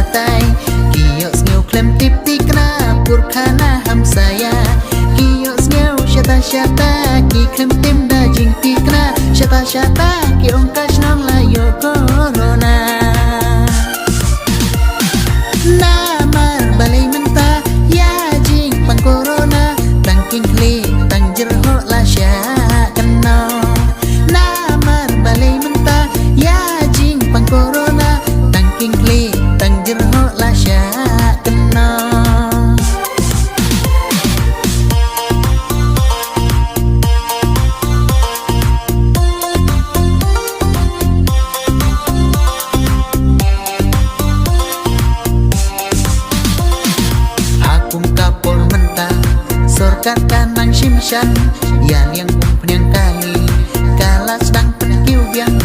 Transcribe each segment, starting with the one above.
syatai Kiyok sngeu klem tip tikna purkhana ham saya Kiyok sngeu syata-syata ki klem tim da jing tikna Syata-syata ki ongkas nong layo corona Namar balai mentah ya jing pang corona Tang king kli tang jerho la syak kena Namar balai mentah ya jing pang corona Tang king kli tang jerho la syak kena Akum kapol mentah sorkat kanang simshan Yan yang kumpnyang kali Kala sedang penkiu biang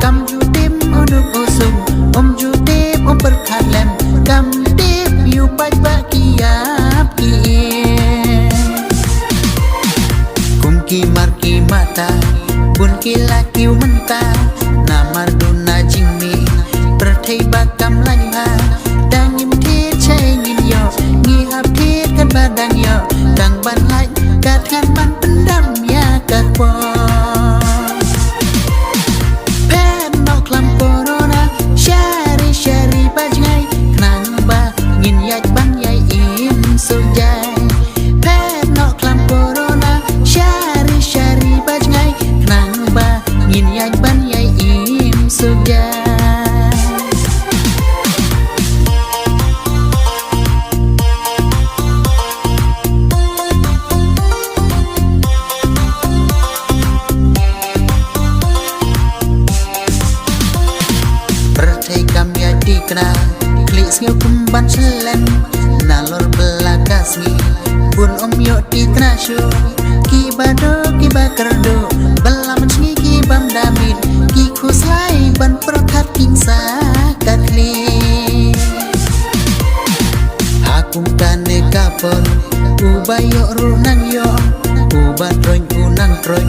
Kam jutim uduk usung Om jutim om berkalem Kam tip yu bak kiap kie Kum kimar kimata Bun kila kiu mentah Namar duna jingmi Perthai bakam lanyha Dangim tit chay ngin yo Ngihap tit kan badan yo Dang ban lạnh Kat kan ban pendam ya kakwa Pen mau klam corona Syari-syari bajngai Nang ba ngin yaj ban yai im sujai Pen mau klam corona Syari-syari bajngai Nang ba ngin yaj ban yai im sujai Perthai kam ya dikna Klik sngeu kumban selen Nalor belakas ngi Bun om yo dikna syu Ki bado ki bakerdo Belaman sngi ki bam damit Ki khuslai ban perkat kingsa katli Akum kane kapol Ubayo runang yo Ubat roñ unang troñ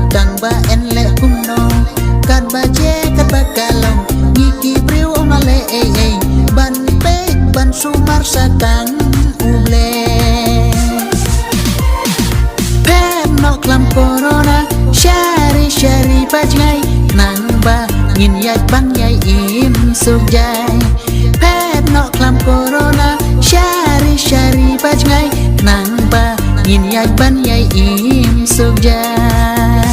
Tang ba en le kumno Kat baje kat bakalong Ngiki priu omale Ban pek ban sumar satang uble Pen no klam corona Syari-syari bajngai Nang ba ngin yaj ban yai im sujai Pen no klam corona Syari-syari bajngai Nang ba ngin yaj ban yai im sujai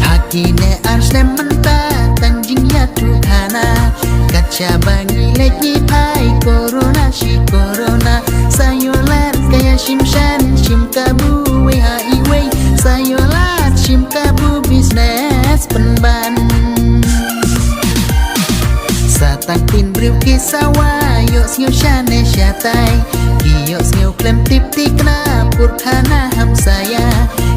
Hakine arslem mentah Tanjing ya Tuhana Kaca bangi lagi pai Corona si corona Sayolat kaya simshan Sim kabu wei Sayolat sim kabu bisnes penban Satang tin briu kisawa Yok sngeu syane syatai Kiyok sngeu klem tip tikna Purkhana ham saya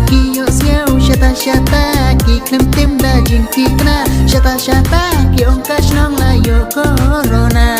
Kiyok sngeu syata-syata Ki klem tim da jing tikna Syata-syata ki ongkas nong layo corona